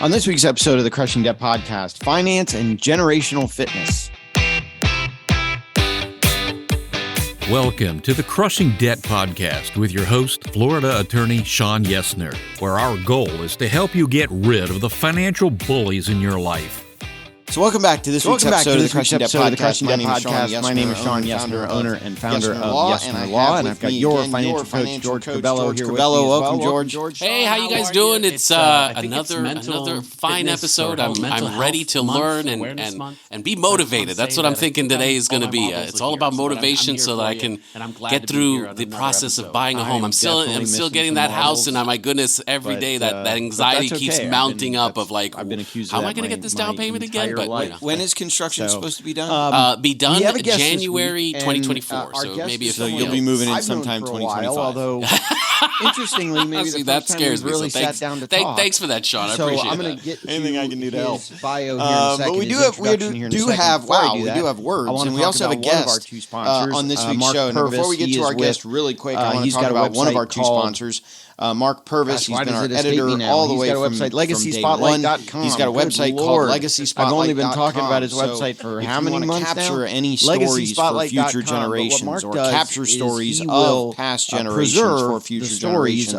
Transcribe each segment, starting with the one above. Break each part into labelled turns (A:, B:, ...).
A: On this week's episode of the Crushing Debt Podcast, finance and generational fitness.
B: Welcome to the Crushing Debt Podcast with your host, Florida attorney Shawn Yesner, where our goal is to help you get rid of the financial bullies in your life.
A: So welcome back to this week's episode of the Crushing Debt Podcast. My name is Shawn Yesner, owner and founder of Yesner Law, and I've got your financial coach, George Cabello, here with me.
C: Welcome, George. Hey, how you guys doing? It's another fine episode. I'm ready to learn and be motivated. That's what I'm thinking today is going to be. It's all about motivation so that I can get through the process of buying a home. I'm still getting that house, and my goodness, every day that anxiety keeps mounting up of like, how am I going to get this down payment again? But
A: when is construction supposed to be done?
C: Be done January 2024. So maybe
A: you'll be moving in sometime 2025. Although interestingly, maybe
C: see, that scares me.
A: Really sat down to talk.
C: Thanks for that, Shawn. I appreciate that.
A: I'm going to get anything I can do to help.
C: Bio
A: here in a second. But we do have words, and we also have a guest on this week's show. Now, before we get to our guest, really quick, I want to talk about one of our two sponsors. Mark Purvis, he's been our editor all the way from LegacySpotlight.com. He's got a website called LegacySpotlight.com. I've only been talking about his website for how many months now? Capture any stories for future generations or capture stories of past generations for future generations.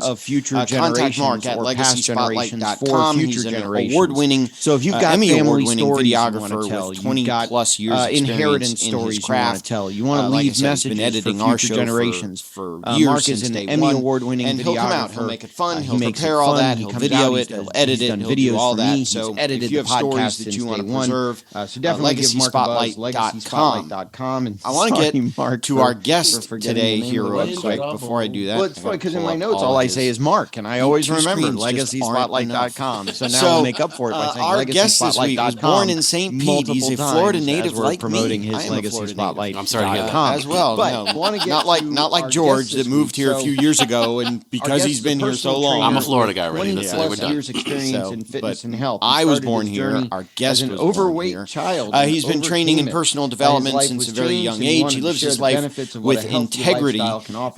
A: Contact Mark at LegacySpotlight.com. He's an award-winning, Emmy award-winning videographer with 20 plus years experience in his craft.
C: You want to leave messages for future generations
A: for years.
C: Mark is an Emmy award-winning videographer.
A: He'll make it fun. He'll prepare all that. He'll video it. He'll edit it. He'll do all that. So if you have stories that you want to preserve,
C: so definitely
A: LegacySpotlight.com. I want to get to our guest today here real quick before I do that.
C: Well, it's funny because in my notes all I say is Mark, and I always remember LegacySpotlight.com. So now I'll make up for it by saying
A: our guest this week was born in St. Pete. He's a Florida native like
C: promoting
A: me.
C: his LegacySpotlight.com.
A: I'm sorry to hear that as well. Not like George that moved here a few years ago, and because he's been here so long.
C: I'm a Florida guy already.
A: 20+ years experience in fitness and health. I was born here. Our guest was an overweight child. He's been training in personal development since a very young age. He lives his life with integrity,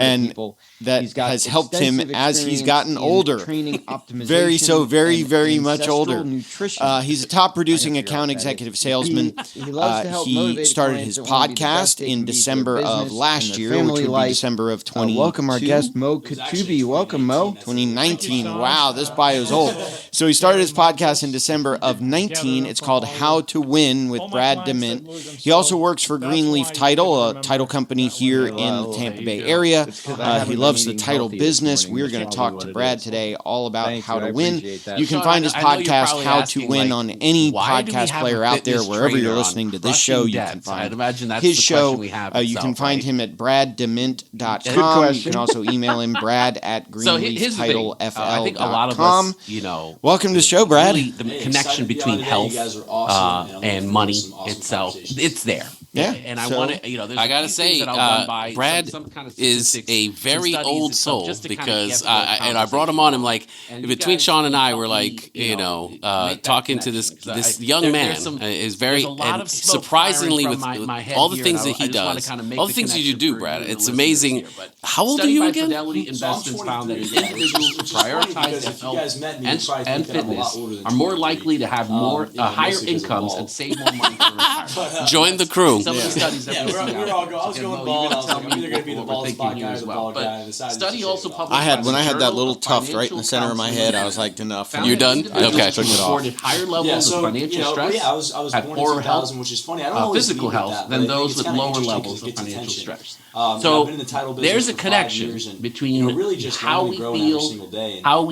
A: and that has helped him as he's gotten older. Very much older. He's a top producing account executive salesman. He started his podcast in December of last year, which would be December of 2020.
C: Welcome our guest, Moh Koutouby. Welcome, Mo.
A: 2019. Wow, this bio is old. So he started his podcast in December of 19. It's called How to Win with Brad DeMint. He also works for Greenleaf Title, a title company here in the Tampa Bay area. He loves the title business. We're going to talk to Brad today all about how to win. You can find his podcast, How to Win, on any podcast player out there. Wherever you're listening to this show, you can find his show. You can find him at braddemint.com. You can also email him, brad@greenleaftitleFL.com.
C: I think a lot of us,
A: welcome to the show, Brad.
C: Really, the connection between health and money itself, it's there.
A: Yeah,
C: and I want to, I gotta say, Brad is a very old soul because, and I brought him on. I'm like, between Shawn and I, we're like, talking to this young man is very, and surprisingly with all the things that he does, all the things you do, Brad. It's amazing. How old are you again?
D: Fidelity Investments found that individuals who prioritize health and fitness are more likely to have higher incomes and save more money for retirement.
C: Join the crew.
D: Some of the studies that we
E: all go. I was going bald. I was like, I'm either going to be the bald spot guy or the bald guy. And
D: study also published.
A: When I had that little tuft right in the center of my head, I was like, enough.
C: You're done? Okay.
D: Took it off. Higher levels of financial stress.
E: I was born in 2000, which is funny. I don't always
D: physical health than those with lower levels of financial stress. So there's a connection between how we feel, how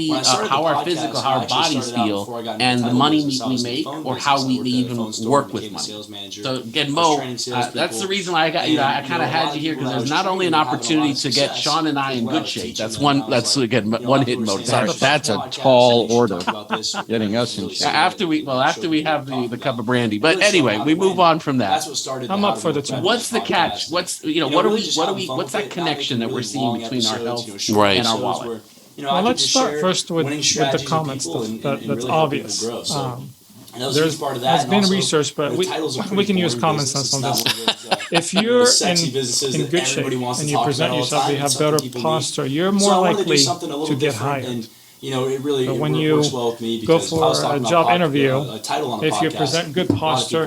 D: our physical, how our bodies feel, and the money we make, or how we even work with money. So again, Mo, that's the reason why I kind of had you here, because there's not only an opportunity to get Shawn and I in good shape. That's one hidden motive.
C: That's a tall order, getting us in shape.
D: After we have the cup of brandy. But anyway, we move on from that.
E: That's what started.
F: I'm up for the challenge.
D: What's the catch? What's that connection that we're seeing between our health and our wallet?
F: Well, let's start first with the comments. That's obvious. There's been research, but we can use common sense on this. If you're in good shape and you present yourself, you have better posture, you're more likely to get hired. But when you go for a job interview, if you present good posture,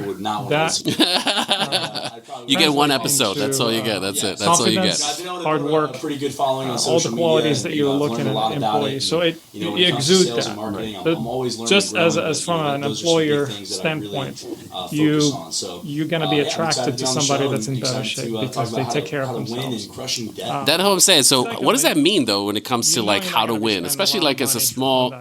C: you get one episode. That's all you get. That's it. That's all you get.
F: Hard work, all the qualities that you're looking at an employee. So you exude that. But just as from an employer standpoint, you're going to be attracted to somebody that's in better shape because they take care of themselves.
C: That's what I'm saying. So what does that mean though when it comes to like how to win, especially like as a small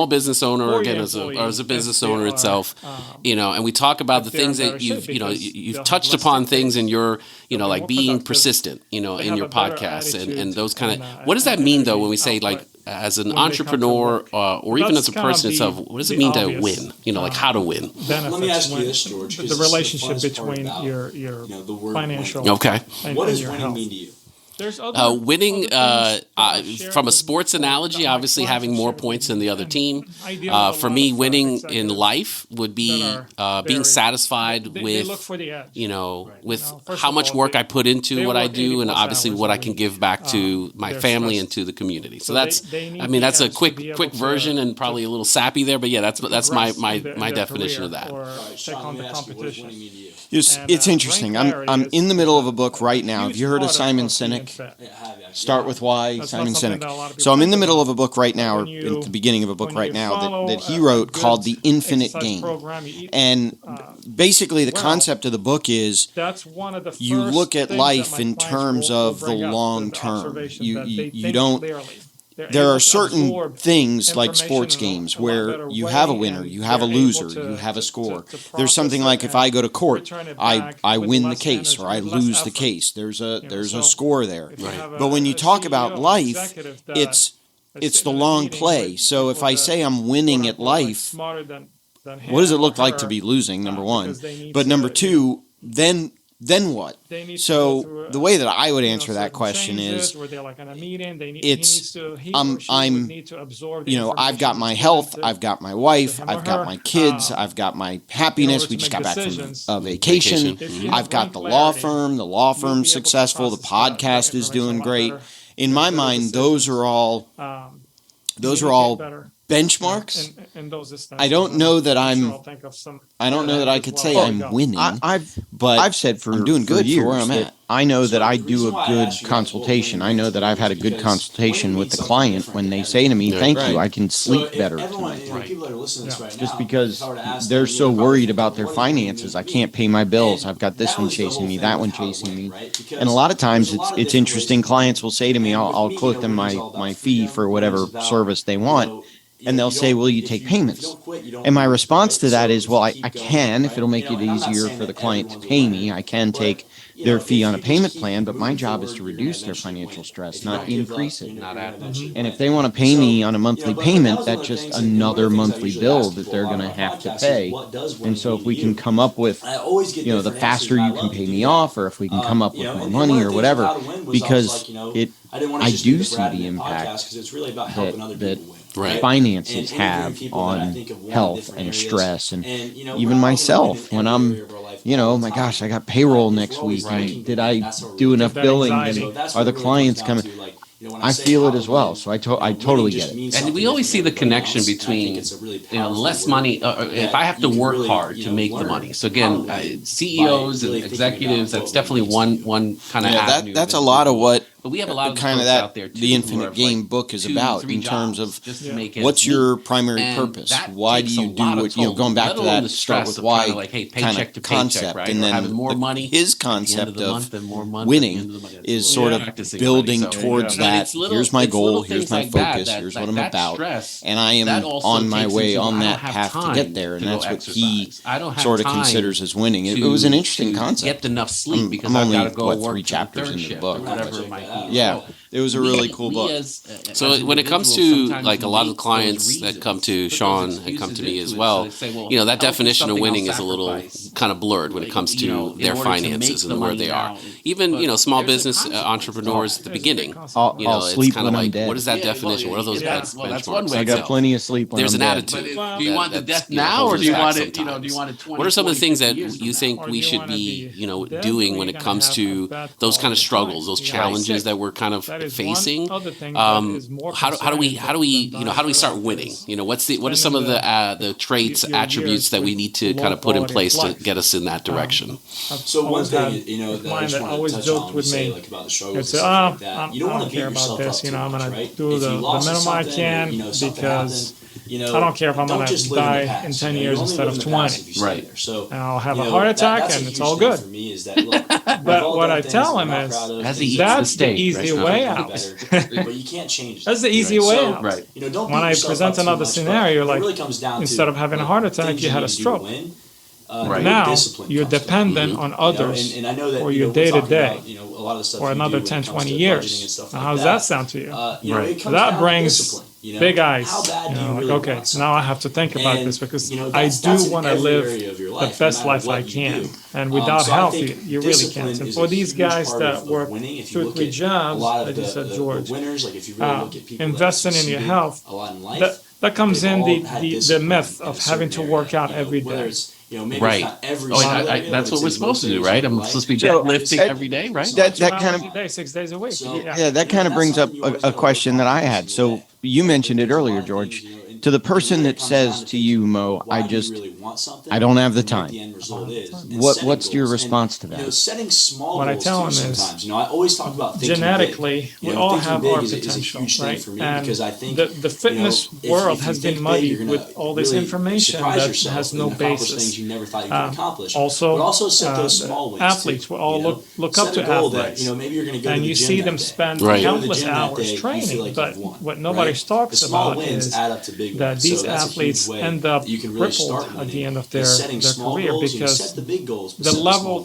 C: business owner, or again as a business owner itself, and we talk about the things that you've touched upon things in your, like being persistent, in your podcasts and those kind of, what does that mean though when we say like as an entrepreneur or even as a person itself, what does it mean to win? Like how to win?
E: Let me ask you this, George.
F: The relationship between your financial and
E: what does
F: your
E: winning
F: health.
E: mean to you?
C: Winning from a sports analogy, obviously having more points than the other team. For me, winning in life would be being satisfied with, with how much work I put into what I do, and obviously what I can give back to my family and to the community. So that's a quick version and probably a little sappy there, but yeah, that's my definition of that.
A: It's interesting. I'm in the middle of a book right now. Have you heard of Simon Sinek? Start with why, Simon Sinek. So I'm in the middle of a book right now, or at the beginning of a book right now, that he wrote called The Infinite Game. And basically the concept of the book is you look at life in terms of the long term. You don't... There are certain things like sports games where you have a winner, you have a loser, you have a score. There's something like if I go to court, I win the case or I lose the case. There's a score there. But when you talk about life, it's the long play. So if I say I'm winning at life, what does it look like to be losing, number one? But number two, then what? So the way that I would answer that question is, I've got my health, I've got my wife, I've got my kids, I've got my happiness. We just got back from a vacation. I've got the law firm. The law firm's successful. The podcast is doing great. In my mind, those are all benchmarks. I don't know that I could say I'm winning. I've said I'm doing good for where I'm at. I know that I do a good consultation. I know that I've had a good consultation with the client when they say to me, "Thank you, I can sleep better tonight." Just because they're so worried about their finances, I can't pay my bills. I've got this one chasing me, that one chasing me, and a lot of times it's interesting. Clients will say to me, "I'll quote them my fee for whatever service they want." And they'll say, "Will you take payments?" And my response to that is, well, I can, if it'll make it easier for the client to pay me, I can take their fee on a payment plan, but my job is to reduce their financial stress, not increase it. And if they want to pay me on a monthly payment, that's just another monthly bill that they're going to have to pay. And so if we can come up with, the faster you can pay me off, or if we can come up with more money or whatever, because I do see the impact that finances have on health and stress, and even myself when I'm, my gosh, I got payroll next week, and did I do enough billing, and are the clients coming? I feel it as well, so I totally get it.
D: And we always see the connection between less money. If I have to work hard to make the money, so again, CEOs and executives, that's definitely one kind of avenue.
A: That's a lot of what.
D: But we have a lot of
A: kind of that out there too, the Infinite Game book is about in terms of what's your primary purpose? Why do you do what going back to that start with why kind of concept, right? And then more money, his concept of winning is sort of building towards that. Here's my goal. Here's my focus. Here's what I'm about, and I am on my way on that path to get there. And that's what he sort of considers as winning. It was an interesting concept.
D: Get enough sleep because
A: I'm
D: I've got to go
A: only 3 chapters into the book.
C: Yeah.
A: It was a really cool book.
C: So when it comes to like a lot of the clients that come to Shawn and come to me as well, that definition of winning is a little kind of blurred when it comes to their finances and where they are. Even, small business entrepreneurs at the beginning, it's kind of like, what is that definition? What are those benchmarks?
A: I got plenty of sleep when
C: There's
A: I'm
C: an
A: dead.
C: attitude.
D: Do you want the death now, or do you want it, do you want it 20?
C: What are some of the things that you think we should be, doing when it comes to those kind of struggles, those challenges that we're kind of facing, how do we start winning? What are some of the traits, attributes that we need to kind of put in place to get us in that direction?
E: So one thing, that I just want to touch on when you say about the struggles and stuff like that, you don't want to beat yourself up too much, right?
F: Do the minimum I can because I don't care if I'm going to die in 10 years instead of 20.
C: Right.
E: So,
F: and I'll have a heart attack and it's all good.
E: For me is that, look,
F: but what I tell him is that's the easy way out.
E: But you can't change that.
F: That's the easy way out.
C: Right.
E: Don't
F: when I present another scenario, like instead of having a heart attack, you had a stroke. Now you're dependent on others for your day-to-day for another 10, 20 years. Now, how does that sound to you? That brings big eyes. Okay, now I have to think about this because I do want to live the best life I can. And without health, you really can't. And for these guys that work 2-3 jobs, like you said, George, investing in your health, that comes in the myth of having to work out every day.
C: Right. That's what we're supposed to do, right? I'm supposed to be deadlifting every day, right?
F: That kind of 6 days a week.
A: That kind of brings up a question that I had. So you mentioned it earlier, George. To the person that says to you, Mo, I don't have the time. What's your response to that?
E: Setting small
F: what I tell them is, I always talk about genetically, we all have our potential, right? And the fitness world has been muddied with all this information that has no basis. Also, athletes, we all look up to athletes, and you see them spend countless hours training, but what nobody talks about is that these athletes end up crippled at the end of their career because the level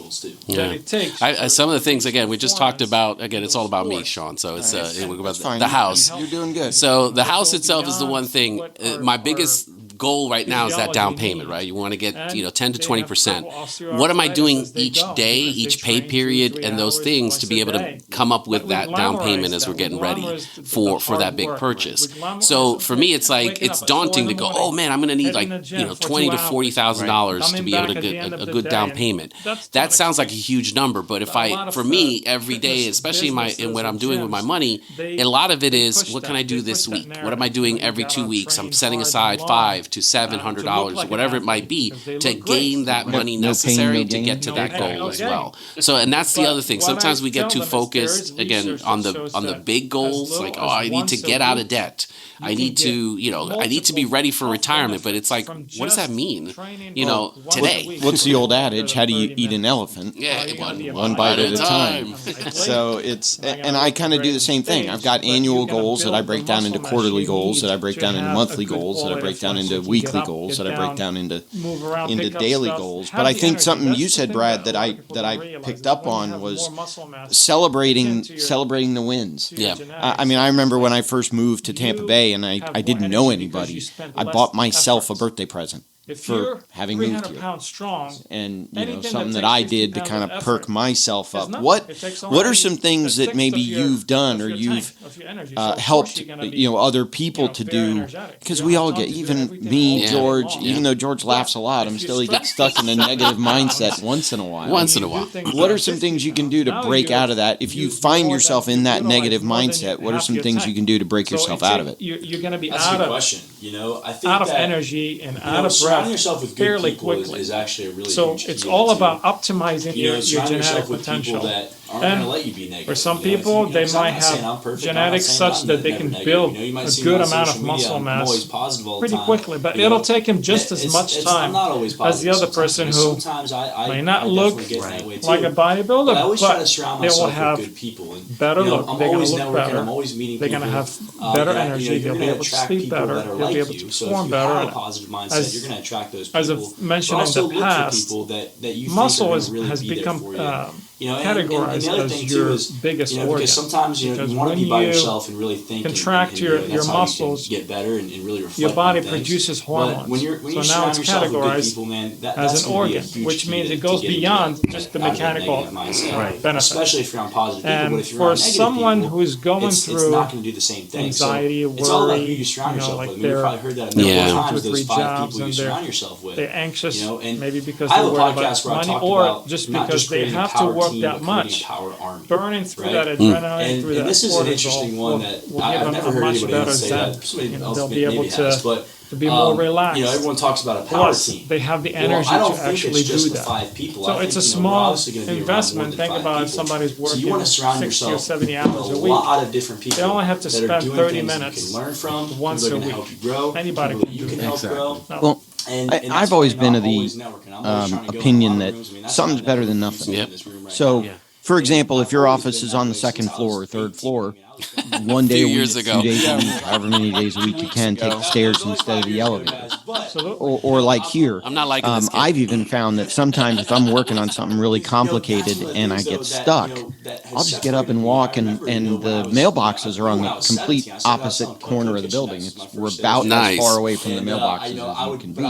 F: that it takes.
C: Some of the things, again, we just talked about, again, it's all about me, Shawn, so it's about the house.
A: You're doing good.
C: So the house itself is the one thing. My biggest goal right now is that down payment, right? You want to get 10 to 20%. What am I doing each day, each pay period, and those things to be able to come up with that down payment as we're getting ready for that big purchase? So for me, it's like it's daunting to go, oh man, I'm going to need like $20,000 to $40,000 to be able to get a good down payment. That sounds like a huge number, but for me every day, especially in what I'm doing with my money, a lot of it is what can I do this week? What am I doing every 2 weeks? I'm setting aside $500 to $700, whatever it might be, to gain that money necessary to get to that goal as well. So, and that's the other thing. Sometimes we get too focused again on the big goals, like, oh, I need to get out of debt. I need to be ready for retirement, but it's like, what does that mean? Today.
A: What's the old adage? How do you eat an elephant?
C: Yeah,
A: one bite at a time. So and I kind of do the same thing. I've got annual goals that I break down into quarterly goals, that I break down into monthly goals, that I break down into weekly goals, that I break down into daily goals. But I think something you said, Brad, that I picked up on was celebrating the wins.
C: Yeah.
A: I mean, I remember when I first moved to Tampa Bay and I didn't know anybody. I bought myself a birthday present for having moved here, and something that I did to kind of perk myself up. What are some things that maybe you've done or you've helped other people to do? Because we all get, even me, George, even though George laughs a lot, I'm still get stuck in a negative mindset once in a while. What are some things you can do to break out of that? If you find yourself in that negative mindset, what are some things you can do to break yourself out of it?
F: You're going to be
E: out
F: of energy and out of breath
E: yourself with
F: fairly quickly.
E: Is actually a really
F: huge it's all about optimizing your genetic potential. And for some people, they might have genetics such that they can build a good amount of muscle mass pretty quickly, but it'll take them just as much time as the other person who may not look like a bodybuilder, but they will have better look, they're going to look better, they're going to have better energy, they'll be able to sleep better, they'll be able to perform better. As I've mentioned in the past, muscle has become categorized as your biggest organ.
E: Because sometimes you want to be by yourself and really think.
F: Contract your muscles,
E: get better and really reflect.
F: Your body produces hormones. So now it's categorized as an organ, which means it goes beyond just the mechanical benefit.
E: Especially if you're on positive people.
F: And for someone who's going through anxiety, worry, like they're
E: times,
F: those 5 jobs people you surround yourself with. They're anxious, maybe because they're worried about money, or just because they have to work work that much, burning through that adrenaline, through that
A: this is an interesting one that I've never heard anybody else say that.
F: They'll be able to be more relaxed.
A: Everyone talks about a power team.
F: They have the energy to actually do that.
A: 5 people.
F: So it's a small investment. Think about if somebody's working 60 or 70 hours a week.
A: Lot of different people.
F: They only have to spend 30 minutes once a week. Anybody can help grow.
A: Well, I've always been of the opinion that something's better than nothing.
C: Yep.
A: So, for example, if your office is on the second floor or third floor, one day a week, 2 days a week, however many days a week you can, take the stairs instead of the elevator. Or like here,
C: I'm not liking this.
A: I've even found that sometimes if I'm working on something really complicated and I get stuck, I'll just get up and walk, and the mailboxes are on the complete opposite corner of the building. We're about as far away from the mailboxes as you can be.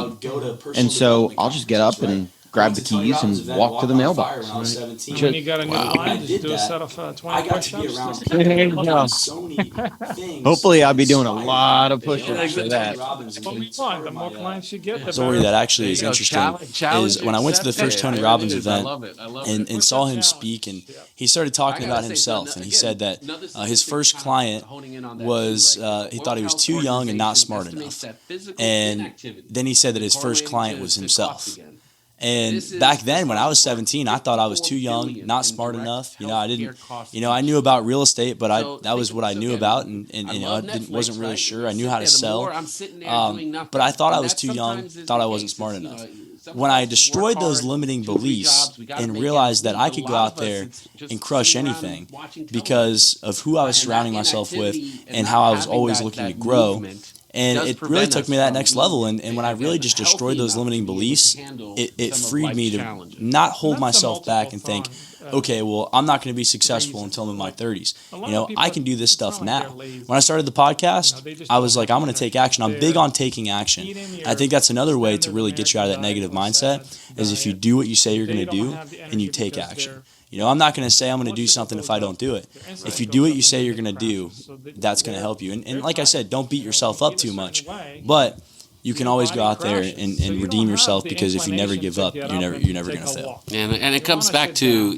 A: And so I'll just get up and grab the keys and walk to the mailbox.
F: When you got a new client, just do a set of 20 push-ups.
A: Hopefully I'll be doing a lot of push-ups for that.
F: The more clients you get, the
G: story that actually is interesting is when I went to the first Tony Robbins event and saw him speak, and he started talking about himself, and he said that his first client was, he thought he was too young and not smart enough. And then he said that his first client was himself. And back then, when I was 17, I thought I was too young, not smart enough. I didn't, I knew about real estate, but that was what I knew about, and I wasn't really sure. I knew how to sell, but I thought I was too young, thought I wasn't smart enough. When I destroyed those limiting beliefs and realized that I could go out there and crush anything because of who I was surrounding myself with and how I was always looking to grow. And it really took me to that next level. And when I really just destroyed those limiting beliefs, it freed me to not hold myself back and think, okay, well, I'm not going to be successful until I'm in my 30s. I can do this stuff now. When I started the podcast, I was like, I'm going to take action. I'm big on taking action. I think that's another way to really get you out of that negative mindset, is if you do what you say you're going to do and you take action. I'm not going to say I'm going to do something if I don't do it. If you do what you say you're going to do, that's going to help you. And like I said, don't beat yourself up too much. But you can always go out there and redeem yourself, because if you never give up, you're never going to fail.
C: And it comes back to,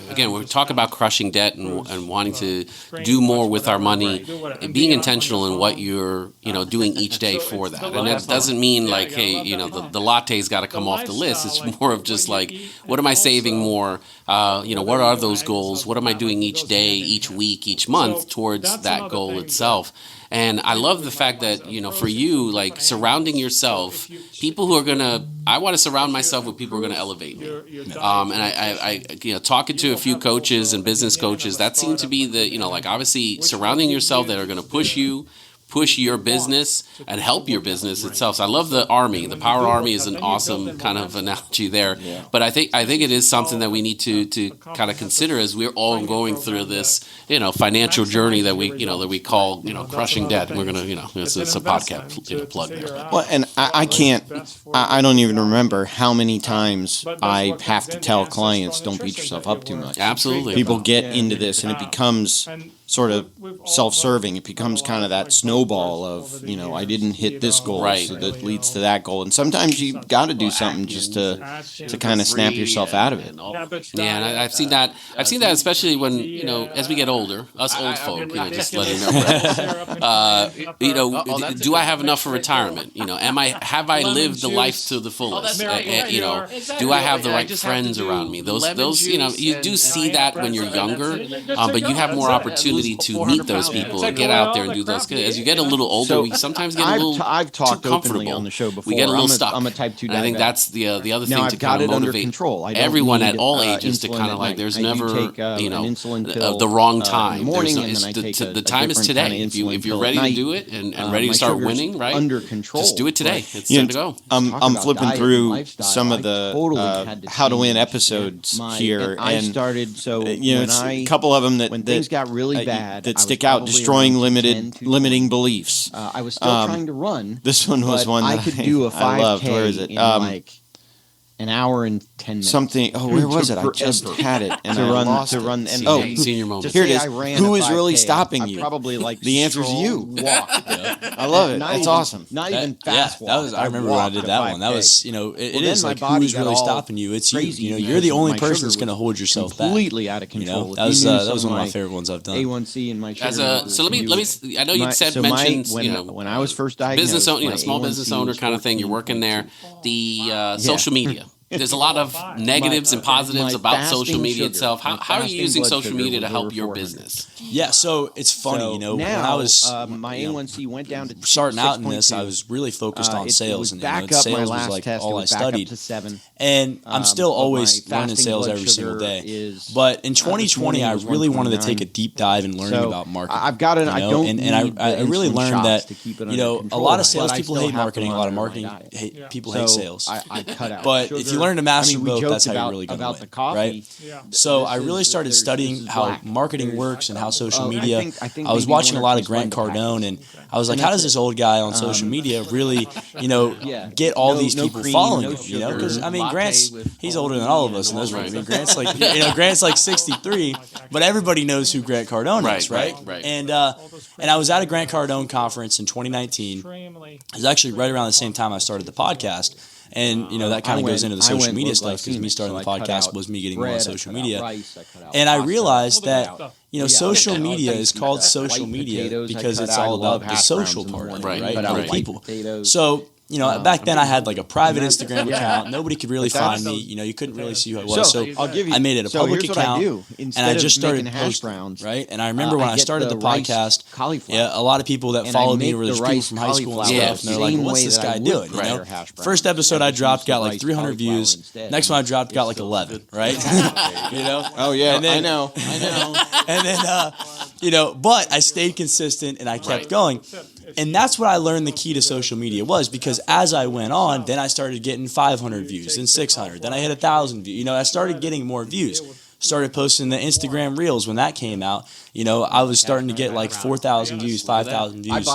C: again, we're talking about crushing debt and wanting to do more with our money, and being intentional in what you're, doing each day for that. And that doesn't mean like, hey, the latte's got to come off the list. It's more of just like, what am I saving more? What are those goals? What am I doing each day, each week, each month towards that goal itself? And I love the fact that, for you, like surrounding yourself, people who are I want to surround myself with people who are going to elevate me. And I talking to a few coaches and business coaches, that seemed to be the, obviously surrounding yourself that are going to push your business and help your business itself. So I love the army. The power army is an awesome kind of analogy there. Yeah. But I think it is something that we need to kind of consider as we're all going through this, financial journey that we call, crushing debt. And we're going to, it's a podcast plug there.
A: Well, and I can't, I don't even remember how many times I have to tell clients, don't beat yourself up too much.
C: Absolutely.
A: People get into this and it becomes sort of self-serving. It becomes kind of that snowball of, I didn't hit this goal, right, so that leads to that goal. And sometimes you got to do something just to kind of snap yourself out of it.
C: Yeah, and I've seen that especially when, as we get older, us old folk, just letting know, do I have enough for retirement? Have I lived the life to the fullest? Do I have the right friends around me? Those, you do see that when you're younger, but you have more opportunity to meet those people and get out there and do those. As you get a little older, we sometimes get a little
A: I've talked
C: too comfortable
A: openly on the show before.
C: We get a little stuck.
A: I'm a type 2 diabetic.
C: And I think that's the other thing to kind of motivate everyone at all ages to kind of like, there's never the wrong time. The time is today. If you're ready to do it and ready to start winning, right?
A: Under control.
C: Just do it today. It's time to go.
A: I'm flipping through some of the How to Win episodes here, and
F: started
A: a couple of them that
F: when things got really bad
A: that stick out. Destroying limiting beliefs.
F: I was still trying to run.
A: This one was one that
F: I could do a 5K
A: I loved. Where is it?
F: In
A: an hour and 10 minutes.
H: Something. Oh, where was it? I just had it and I lost it.
C: Senior moment.
H: Here it is. Who is really stopping you?
A: Probably like
H: the answer is you.
A: Walk.
H: I love it. That's awesome.
A: Not even fast walk.
G: That was. I remember when I did that one. That was, it is like who's really stopping you? It's you. You're the only person that's going to hold yourself back.
A: Completely out of control.
G: That was one of my favorite ones I've done.
A: A1C and my sugar.
C: So let me. I know you mentioned
A: when I was first diagnosed,
C: business owner, small business owner kind of thing. You're working there. The social media. There's a lot of negatives and positives about social media itself. How are you using social media to help your business?
G: Yeah, so it's funny, when I was
A: my A1C went down to
G: starting out in this, I was really focused on sales, and sales was like all I studied. And I'm still always learning sales every single day. But in 2020, I really wanted to take a deep dive in learning about marketing.
A: I've got it.
G: I really learned that a lot of salespeople hate marketing, a lot of marketing people hate sales.
A: I cut out.
G: But if you learn to master both, that's how you're really going to win, right? So I really started studying how marketing works and how social media. I was watching a lot of Grant Cardone, and I was like, how does this old guy on social media really, get all these people following him? Because he's older than all of us in those rooms. Grant's like, Grant's like 63, but everybody knows who Grant Cardone is, right? And I was at a Grant Cardone conference in 2019. It was actually right around the same time I started the podcast. And, that kind of goes into the social media stuff, because me starting the podcast was me getting more on social media. And I realized that, social media is called social media because it's all about the social part of it, right? For people. So, back then I had like a private Instagram account. Nobody could really find me. You couldn't really see who I was. So I made it a public account, and I just started posting, right? And I remember when I started the podcast, a lot of people that followed me were just people from high school and stuff, and they're like, what's this guy doing? First episode I dropped got like 300 views. Next one I dropped got like 11, right?
H: Oh yeah, I know.
G: And then, but I stayed consistent and I kept going. And that's what I learned the key to social media was, because as I went on, then I started getting 500 views, then 600, then I hit 1,000 views. I started getting more views. Started posting the Instagram Reels when that came out. I was starting to get like 4,000 views, 5,000 views.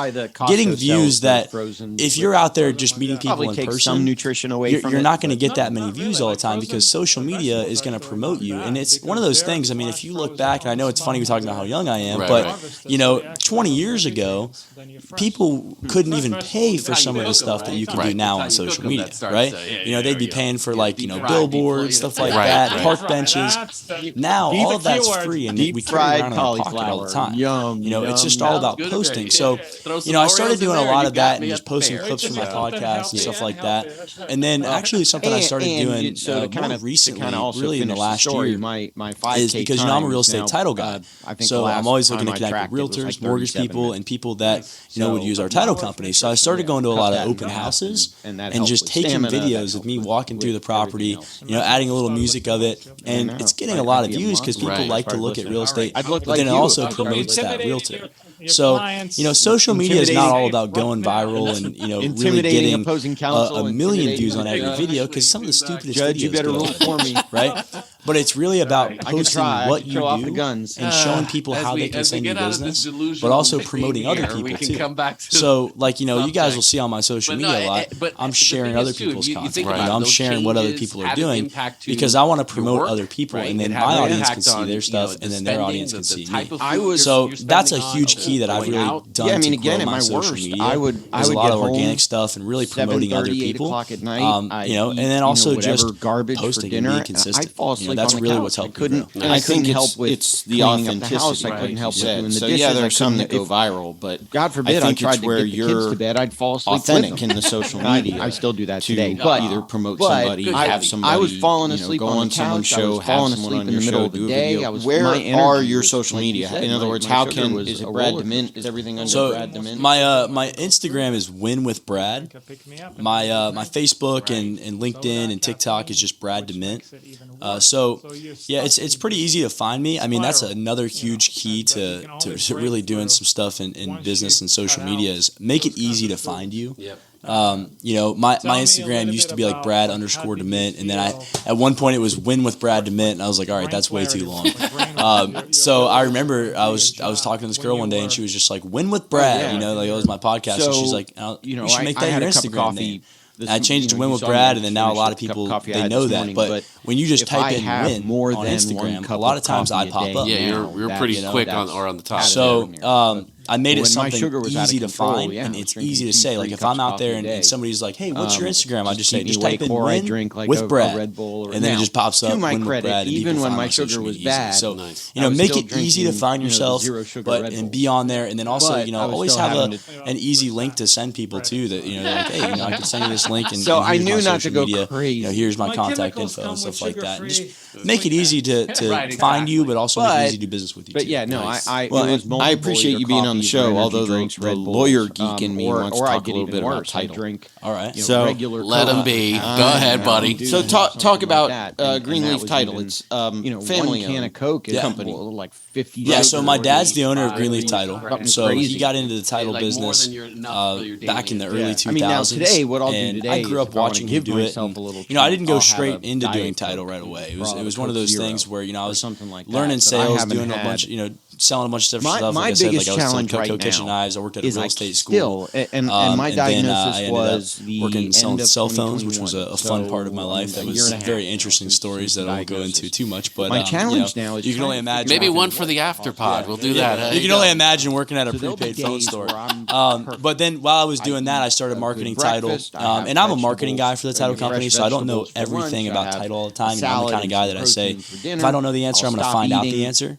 G: Getting views that if you're out there just meeting people in person,
A: some nutrition away
G: you're not going to get that many views all the time, because social media is going to promote you. And it's one of those things, if you look back, and I know it's funny we're talking about how young I am, but 20 years ago, people couldn't even pay for some of the stuff that you can do now on social media, right? They'd be paying for like, billboards, stuff like that, park benches. Now all of that's free, and we carry around in our pocket all the time. It's just all about posting. So, I started doing a lot of that and just posting clips from my podcast and stuff like that. And then actually something I started doing more recently, really in the last year, is because I'm a real estate title guy. So I'm always looking to connect with realtors, mortgage people, and people that would use our title company. So I started going to a lot of open houses and just taking videos of me walking through the property, adding a little music of it, and it's getting a lot of views because people like to look at real estate, but then it also promotes that realtor. So, social media is not all about going viral and, really getting a million views on every video, because some of the stupidest videos go on, right? But it's really about posting what you do and showing people how they can send you business, but also promoting other people too. So, you guys will see on my social media a lot, I'm sharing other people's content. I'm sharing what other people are doing, because I want to promote other people, and then my audience can see their stuff, and then their audience can see me. So that's a huge key that I've really done to grow my social media. There's a lot of organic stuff and really promoting other people, and then also just posting and being consistent. That's really what's helped.
H: I think it's the authenticity.
A: I couldn't help doing the
H: So
A: dishes.
H: there's some that go viral, but
A: God forbid
H: I think
A: tried
H: it's
A: to
H: where
A: get the kids
H: you're
A: to bed, I'd fall asleep
H: authentic in the social media.
A: I still do that
H: to
A: today, but
H: either promote somebody, have somebody.
A: I was falling asleep
H: go
A: on
H: on
A: the
H: someone's
A: couch.
H: show,
A: I was falling
H: have someone
A: asleep
H: on
A: in
H: your
A: the middle
H: show,
A: of the
H: do a
A: day.
H: video.
A: I was
H: Where
A: my
H: are
A: energy
H: your
A: was,
H: social
A: like you
H: media?
A: said,
H: In other
A: my
H: words, how
A: sugar was
H: is it
A: a
H: Brad
A: roller
H: DeMint? Is everything under
G: So
H: Brad DeMint?
G: my Instagram is Win with Brad. My Facebook and LinkedIn and TikTok is just Brad DeMint. It's pretty easy to find me. That's another huge key to really doing some stuff in business and social media is make it easy to find you. My Instagram used to be like Brad_DeMint, and then at one point it was Win with Brad DeMint, and I was like, all right, that's way too long. So I remember I was talking to this girl one day, and she was just like, Win with Brad, like it was my podcast, and she's like, you should make that your Instagram name. I changed it to Win with Brad, and then now a lot of people, they know that. But when you just type in Win on Instagram, a lot of times I pop up.
C: Yeah, you're pretty quick on the top.
G: So I made it something easy to find, and it's easy to say. Like, if I'm out there and somebody's like, hey, what's your Instagram? I just say, just type in Win with Brad, and then it just pops up, Win with Brad, and even when my sugar was bad. So, make it easy to find yourself, and be on there, and then also, always have an easy link to send people to that, like, hey, I can send you this link, and
H: so I knew not to go
G: media,
H: crazy.
G: Here's my contact info and stuff like that. And just make it easy to find you, but also make it easy to do business with you.
H: But yeah, no,
A: I appreciate you being on the show, although the lawyer geek in me wants to talk a little bit about title.
G: All right.
A: So
C: let him be. Go ahead, buddy.
A: So talk about Greenleaf Title. It's family
H: can of Coke is
A: company.
H: Like 50.
G: Yeah, so my dad's the owner of Greenleaf Title. So he got into the title business back in the early 2000s.
H: I mean, now today, what I'll do today,
G: I grew up watching him do it. I didn't go straight into doing title right away. It was one of those things where I was learning sales, doing a bunch, selling a bunch of different stuff.
H: My biggest challenge right
G: kitchen knives. I worked at a real estate school.
H: And my diagnosis was
G: working selling cell phones, which was a fun part of my life. That was very interesting stories that I won't go into too much. But
H: my challenge now is
G: you can only imagine.
C: Maybe one for the afterpod. We'll do that.
G: You can only imagine working at a prepaid phone store. But then while I was doing that, I started marketing title. And I'm a marketing guy for the title company, so I don't know everything about title all the time. I'm the kind of guy that I say, if I don't know the answer, I'm going to find out the answer.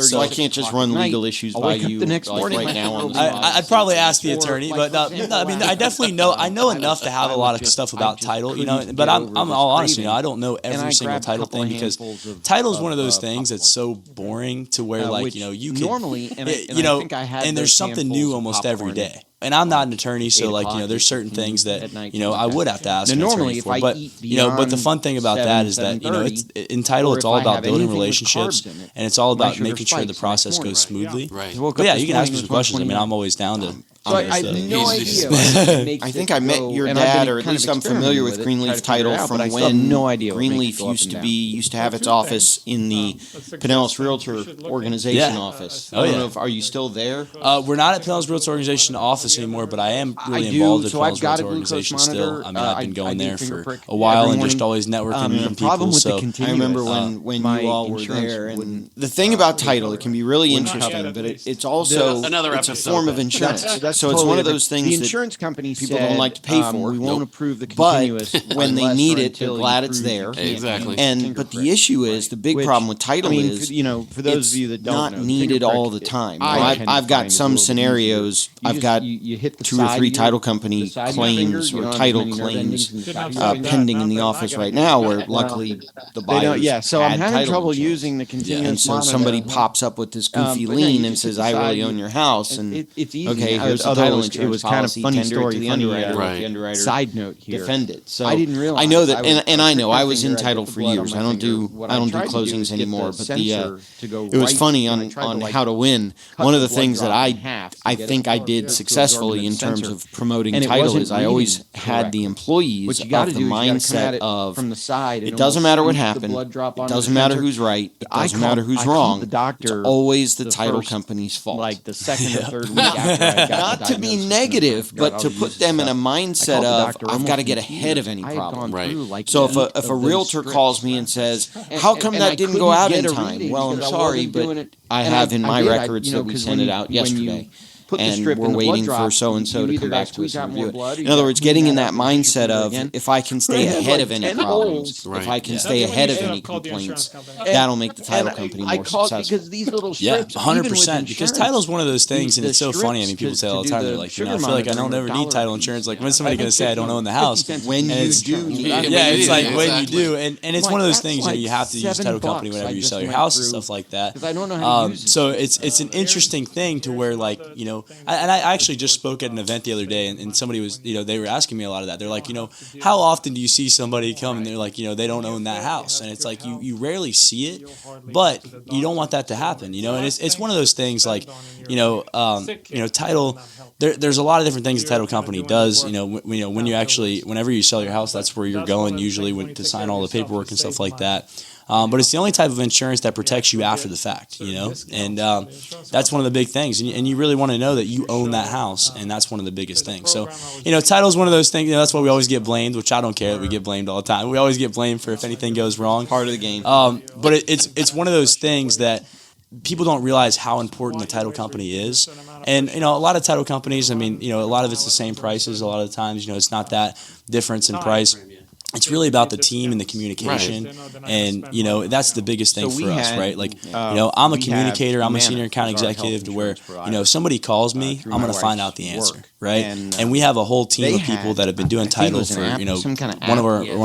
A: So I can't just run legal issues by you
H: the next morning
A: right now.
G: I'd probably ask the attorney, but I mean, I definitely know. I know enough to have a lot of stuff about title, But I'm all honest, I don't know every single title thing because title is one of those things that's so boring to where you can
H: normally,
G: and there's something new almost every day. And I'm not an attorney, so there's certain things that I would have to ask an attorney for. But but the fun thing about that is that it's in title, it's all about building relationships, and it's all about making sure the process goes smoothly.
C: Right.
G: But yeah, you can ask me some questions. I mean, I'm always down to.
H: So I had no idea.
A: I think I met your dad, or at least I'm familiar with Greenleaf Title from when Greenleaf used to have its office in the Pinellas Realtor Organization office.
G: Oh, yeah.
A: Are you still there?
G: We're not at Pinellas Realtor Organization office anymore, but I am really involved in Pinellas Realtor Organization still. I mean, I've been going there for a while and just always networking, meeting people. So
A: I remember when you all were there. And the thing about title, it can be really interesting, but it's also a form of insurance. So it's one of those things
H: the insurance company
A: people don't like to pay for.
H: We won't approve the continuous.
A: But when they need it, they're glad it's there.
C: Exactly.
A: But the issue is, the big problem with title is,
H: for those of you that don't know,
A: not needed all the time. I've got some scenarios. I've got 2 or 3 title company claims or title claims pending in the office right now, where luckily the buyers
H: so I'm having trouble
A: insurance.
H: Using the continuous.
A: And so somebody pops up with this goofy lien and says, "I really own your house." And
H: it's easy.
A: Okay, here's the title insurance.
H: It was kind of funny story
A: to the
H: underwriter.
C: Right.
A: The underwriter
H: Side note here.
A: defend it. So
H: I didn't realize.
A: I know that, and I know I was in title for years. I don't do closings anymore. But it was funny on How to Win. One of the things that I think I did successfully in terms of promoting title is I always had the employees of the mindset of
H: from the side.
A: It doesn't matter what happened. It doesn't matter who's right. It doesn't matter who's wrong. It's always the title company's fault.
H: Like the second or third week after I got
A: not to be negative, but to put them in a mindset of, I've got to get ahead of any problem.
C: Right.
A: So if a realtor calls me and says, how come that didn't go out in time? Well, I'm sorry, but I have in my records that we sent it out yesterday. And we're waiting for so-and-so to come back to us and review it. In other words, getting in that mindset of, if I can stay ahead of any problems, if I can stay ahead of any complaints, that'll make the title company more successful.
G: Yeah, 100%. Because title is one of those things, and it's so funny. I mean, people say all the time, they're like, I feel like I don't ever need title insurance. Like, when's somebody going to say I don't own the house?
A: When you do.
G: Yeah, it's like when you do. And it's one of those things, you have to use title company whenever you sell your house and stuff like that. So it's an interesting thing to where, like, and I actually just spoke at an event the other day, and somebody was, they were asking me a lot of that. They're like, how often do you see somebody come and they're like, they don't own that house? And it's like, you rarely see it, but you don't want that to happen, and it's one of those things like, title, there's a lot of different things the title company does, when you actually, whenever you sell your house, that's where you're going usually to sign all the paperwork and stuff like that. but it's the only type of insurance that protects you after the fact, you know, and that's one of the big things, and you really want to know that you own that house, and that's one of the biggest things. So, you know, title is one of those things, you know, that's why we always get blamed, which I don't care that we get blamed all the time. We always get blamed for if anything goes wrong.
A: Part of the game.
G: But it's one of those things that people don't realize how important the title company is. And, you know, a lot of title companies, I mean, you know, a lot of it's the same prices. A lot of the times, you know, it's not that difference in price. It's really about the team and the communication, and you know that's the biggest thing for us, right? Like, you know, I'm a communicator, I'm a senior account executive, to where, you know, if somebody calls me, I'm going to find out the answer, right? And we have a whole team of people that have been doing title for, you know, one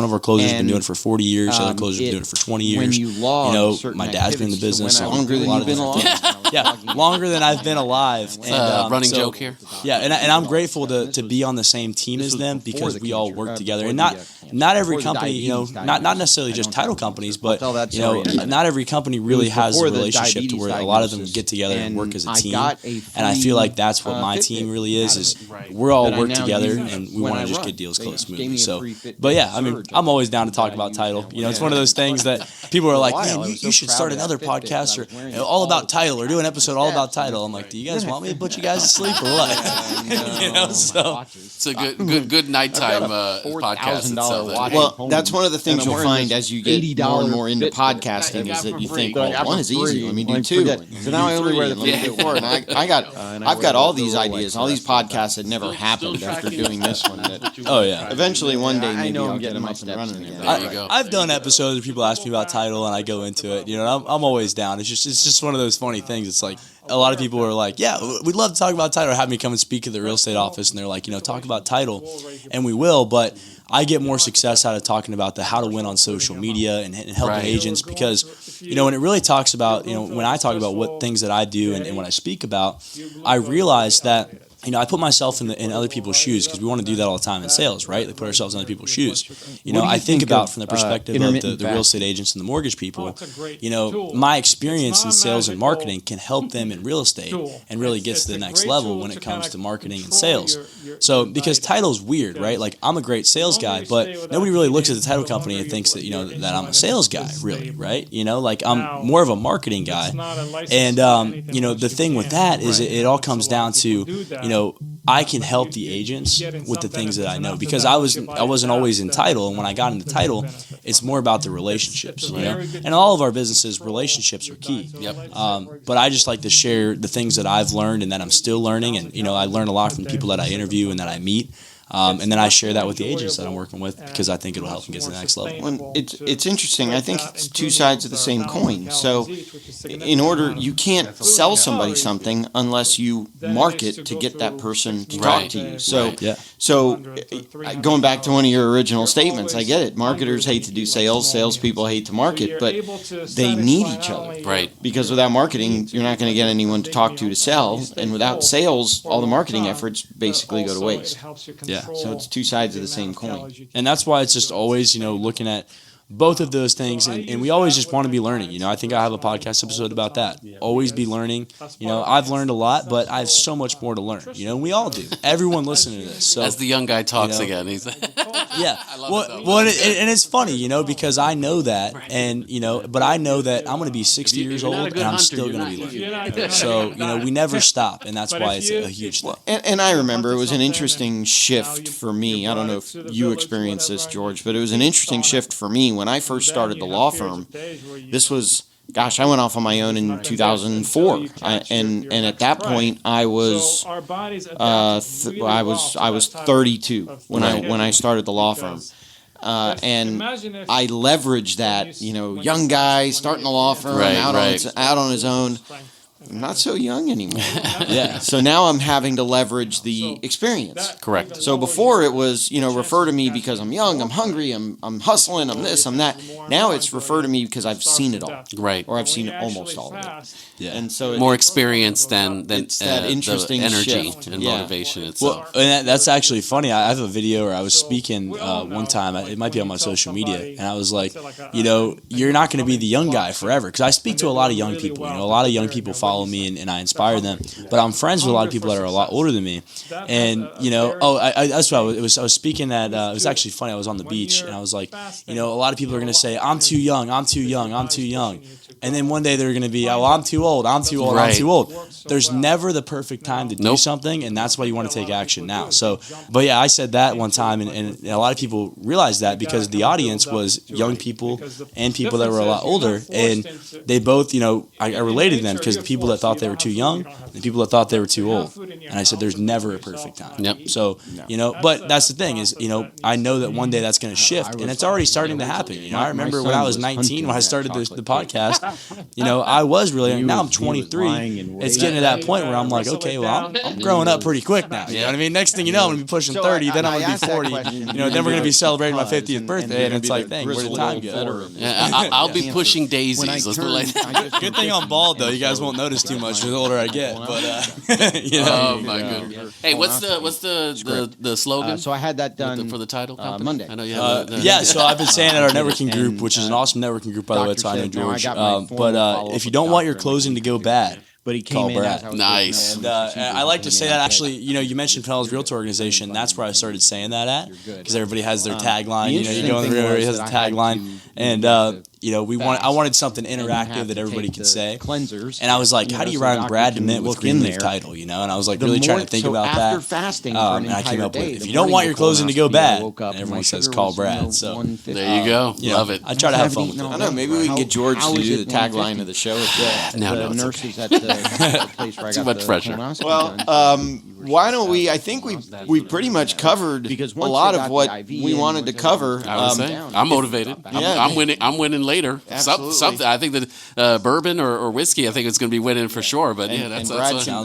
G: of our closers has been doing it for 40 years, other closers have been doing it for 20 years. You know, my dad's been in the business
A: longer than you've been alive.
G: Yeah, longer than I've been alive.
C: And running joke here.
G: Yeah, and I'm grateful to be on the same team as them, because we all work together, and not every company, you know, not necessarily just title companies, but, you know, not every company really has a relationship to where a lot of them get together and work as a team. And I feel like that's what my team really is we're all work together, and we want to just get deals closed smoothly. So, but yeah, I mean, I'm always down to talk about title. You know, it's one of those things that people are like, man, you should start another podcast or, you know, all about title, or do an episode all about title. I'm like, do you guys want me to put you guys to sleep or what? You know, so
C: it's a good nighttime podcast itself.
A: Well, that's one of the things you'll find as you get more and more into podcasting, is that you think, well, one is easy, let me do two. So now I only wear the four, and I've got all these ideas, all these podcasts that never happened after doing this one. Eventually one day maybe I'll get them up and running again.
G: I've done episodes where people ask me about title, and I go into it. You know, I'm always down. It's just one of those funny things. It's like, a lot of people are like, yeah, we'd love to talk about title, or have me come and speak at the real estate office, and they're like, you know, talk about title, and we will, but I get more success out of talking about the how to win on social media and helping agents, because, you know, when it really talks about, you know, when I talk about what things that I do and what I speak about, I realize that, you know, I put myself in other people's shoes, because we want to do that all the time in sales, right? We put ourselves in other people's shoes. You know, I think about from the perspective of the real estate agents and the mortgage people, you know, my experience in sales and marketing can help them in real estate and really gets to the next level when it comes to marketing and sales. So, because title's weird, right? Like, I'm a great sales guy, but nobody really looks at the title company and thinks that, you know, that I'm a sales guy, really, right? You know, like, I'm more of a marketing guy. And, you know, the thing with that is it all comes down to, you know, I can help the agents with the things that I know, because I wasn't always in title, and when I got into title, it's more about the relationships, you know. And all of our businesses, relationships are key. But I just like to share the things that I've learned and that I'm still learning, and, you know, I learn a lot from people that I interview and that I meet. And then I share that with the agents that I'm working with, because I think it'll help them get to the next level.
A: Well, it's interesting. I think it's two sides of the same coin. So, you can't sell somebody something unless you market to get that person to talk to you. So going back to one of your original statements, I get it. Marketers hate to do sales. Salespeople hate to market, but they need each other.
C: Right.
A: Because without marketing, you're not going to get anyone to talk to sell. And without sales, all the marketing efforts basically go to waste.
G: Yeah.
A: So it's two sides of the same coin.
G: And that's why it's just always, you know, looking at both of those things, and we always just want to be learning. You know, I think I have a podcast episode about that. Always be learning. You know, I've learned a lot, but I have so much more to learn. You know, and we all do. Everyone listening to this. So,
C: as the young guy talks, you know, again, he's
G: yeah. And it's funny, you know, because I know that, and, you know, but I know that I'm going to be 60 years old, and I'm still going to be learning. So, you know, we never stop, and that's why it's a huge thing.
A: And I remember it was an interesting shift for me. I don't know if you experienced this, George, but it was an interesting shift for me when I first started the law firm. This was, gosh, I went off on my own in 2004, and at that point I was I was 32 when I started the law firm. And I leveraged that, you know, young guy starting the law firm, out on his own. I'm not so young anymore. So now I'm having to leverage the experience.
C: Correct.
A: So before it was, you know, refer to me because I'm young, I'm hungry, I'm hustling, I'm this, I'm that. Now it's refer to me because I've seen it all.
C: Right.
A: Or I've seen almost all of it. And so
C: more experience than
A: it's that interesting
C: the energy
A: shift.
C: and motivation itself.
G: Well, and that's actually funny. I have a video where I was speaking one time. It might be on my social media, and I was like, you know, you're not going to be the young guy forever, because I speak to a lot of young people. You know, a lot of young people follow follow me and I inspire them. But I'm friends with a lot of people that are a lot older than me. And, that's what I was speaking at, it was actually funny. I was on the beach and I was like, a lot of people are going to say, I'm too young. And then one day they're going to be, I'm too old. I'm too old. There's never the perfect time to do something. And that's why you want to take action now. So, but yeah, I said that one time and a lot of people realized that because the audience was young people and people that were a lot older. And they both, I related to them because the people that thought they were too young, the people that thought they were too old. And I said, there's never a perfect time.
C: Yep.
G: So, but that's the thing is, I know that one day that's going to shift and it's already starting to happen. I remember when I was 19, when I started the podcast, I was really young. Now I'm 23. It's getting to that point where I'm like, okay, well, I'm growing up pretty quick now. You know what I mean? Next thing you know, I'm going to be pushing 30, then I'm going to be 40. Then we're going to be celebrating my 50th birthday, and it's like, dang, where did time go?
C: Yeah, I'll be pushing daisies. Let's put it like that.
G: Good thing I'm bald, though. You guys won't notice too much the older I get. But
C: oh my goodness. Hey, what's the slogan?
A: So I had that done
C: for the title company?
A: Monday.
C: I know you have
G: so I've been saying at our networking group, which is an awesome networking group, by the way, so I know George. But if you don't want your closing to go bad,
A: but he came in as I was
C: nice.
G: And I like to say that actually, you mentioned Penelope's Realtor Organization. That's where I started saying that at because everybody has their tagline. You go in the room, everybody has a tagline, and I wanted something interactive that everybody could say.
A: Cleansers.
G: And I was like, how do you rhyme Brad DeMint with Greenleaf title? And I was like really trying to think about that.
A: Fasting
G: and I came up with, if you don't want your closing to go bad, and everyone says call Brad. So
C: there you go. Love it.
G: I try to have fun with it.
A: I don't know. Maybe we can get George to do the tagline of the show.
C: No,
A: the nurses at the place where I got
C: too much pressure.
A: Well, why don't we? I think we've pretty much covered a lot of what we wanted to cover.
C: I would say I'm motivated. I'm winning. I'm winning later. Something. I think that bourbon or whiskey. I think it's going to be winning for sure. But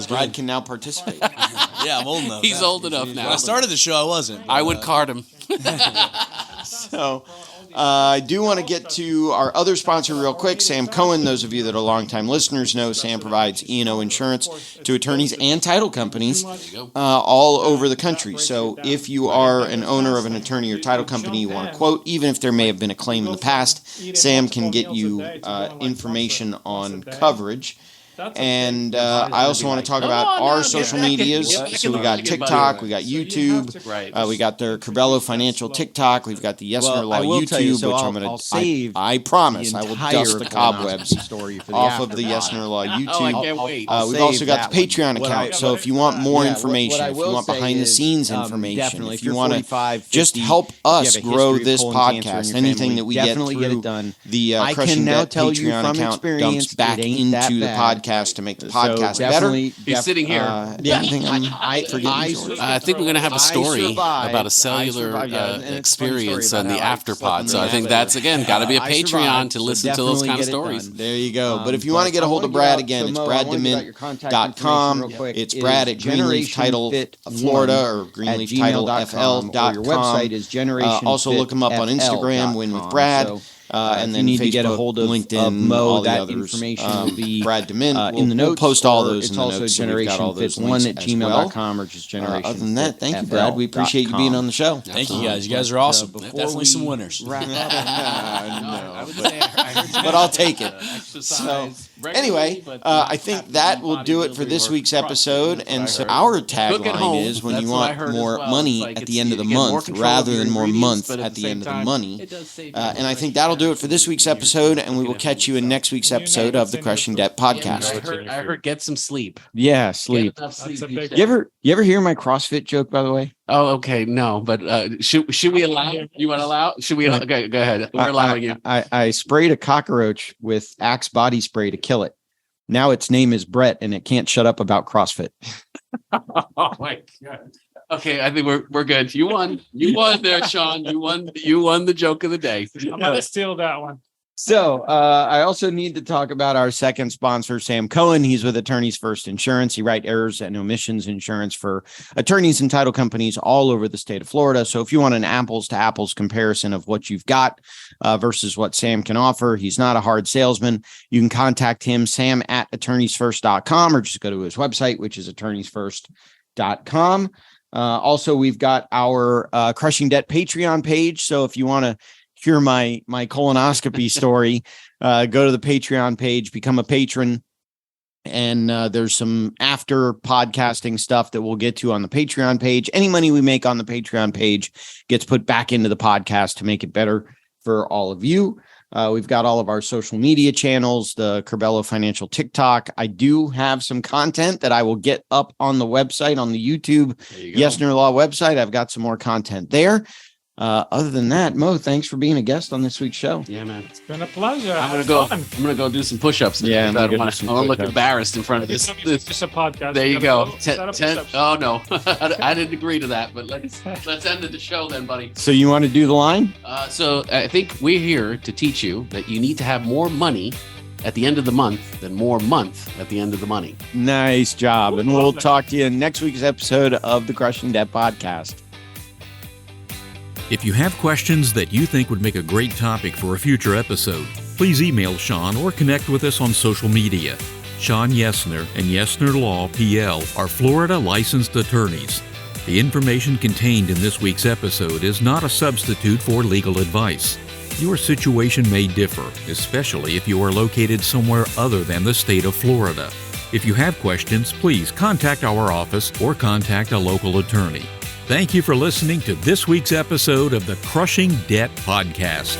A: Brad can now participate.
G: Yeah, I'm old enough.
C: He's old enough now.
G: When I started the show, I wasn't.
C: I would card him.
A: So. I do want to get to our other sponsor real quick, Sam Cohen. Those of you that are longtime listeners know Sam provides E&O insurance to attorneys and title companies all over the country. So if you are an owner of an attorney or title company you want to quote, even if there may have been a claim in the past, Sam can get you information on coverage. And I also want to talk about our social medias. So we got TikTok, we got YouTube, we got their Cabello Financial TikTok, we've got the Yesner Law YouTube, which I'm going to, I promise, I will dust the cobwebs off of the Yesner Law YouTube. We've also got the Patreon account. So if you want more information, if you want behind the scenes information, if you want to just help us grow this podcast, anything that we get through the Crushing Debt Patreon account dumps back into the podcast to make the podcast better.
C: He's sitting here. I think we're going to have a story about a cellular experience on the afterpod. So I think that's, again, got to be a Patreon to listen to those kind of stories.
A: There you go. But if you want to get a hold of Brad, again, it's braddemint.com. It's Brad at Greenleaf Title Florida or greenleaftitlefl.com.
H: Your website is Generation.
A: Also look him up on Instagram, Win with Brad. And then
H: you need
A: Facebook,
H: to get a hold of
A: LinkedIn,
H: Moh,
A: all the
H: that
A: others.
H: information will be
A: Brad DeMint.
H: in the notes.
A: We'll post all those in the
H: also
A: notes.
H: Generation Fits 1 at gmail.com or just Generation.
A: Other than that, thank you, Brad. We appreciate you being on the show.
G: Thank you guys. You guys are awesome. Definitely some winners.
A: But I'll take it. So anyway, I think that will do it for this week's episode. And so our tagline is when you want more money at the end of the month rather than more month at the end of the money. And I think that'll do it for this week's episode, and we will catch you in next week's episode of the Crushing Debt Podcast.
C: I heard get some sleep.
H: Yeah, sleep. You ever hear my CrossFit joke, by the way?
C: Oh, okay. No, but should we allow? You want to allow? Should we? Okay, go ahead. We're allowing you.
H: I sprayed a cockroach with Axe body spray to kill it. Now its name is Brett, and it can't shut up about CrossFit.
C: Oh my God. Okay, I think we're good. You won. You won there, Shawn. You won the joke of the day.
E: I'm gonna steal that one.
A: So I also need to talk about our second sponsor, Sam Cohen. He's with Attorneys First Insurance. He writes errors and omissions insurance for attorneys and title companies all over the state of Florida. So if you want an apples to apples comparison of what you've got versus what Sam can offer, he's not a hard salesman. You can contact him, Sam at attorneysfirst.com, or just go to his website, which is attorneysfirst.com. Also, we've got our Crushing Debt Patreon page. So if you want to hear my colonoscopy story, go to the Patreon page, become a patron, And there's some after podcasting stuff that we'll get to on the Patreon page. Any money we make on the Patreon page gets put back into the podcast to make it better for all of you. We've got all of our social media channels, the Curbelo Financial TikTok. I do have some content that I will get up on the website, on the YouTube Yesner Law website. I've got some more content there. Other than that, Mo, thanks for being a guest on this week's show.
D: Yeah, man.
F: It's been a pleasure.
D: I'm gonna go do some push-ups.
A: Yeah,
D: I don't look embarrassed in front of this.
F: It's just a podcast.
D: There you go. 10. Oh no, I didn't agree to that. But let's end the show then, buddy.
A: So you want to do the line?
D: So I think we're here to teach you that you need to have more money at the end of the month than more month at the end of the money.
A: Nice job, and we'll talk to you in next week's episode of the Crushing Debt Podcast.
B: If you have questions that you think would make a great topic for a future episode, please email Shawn or connect with us on social media. Shawn Yesner and Yesner Law PL are Florida licensed attorneys. The information contained in this week's episode is not a substitute for legal advice. Your situation may differ, especially if you are located somewhere other than the state of Florida. If you have questions, please contact our office or contact a local attorney. Thank you for listening to this week's episode of the Crushing Debt Podcast.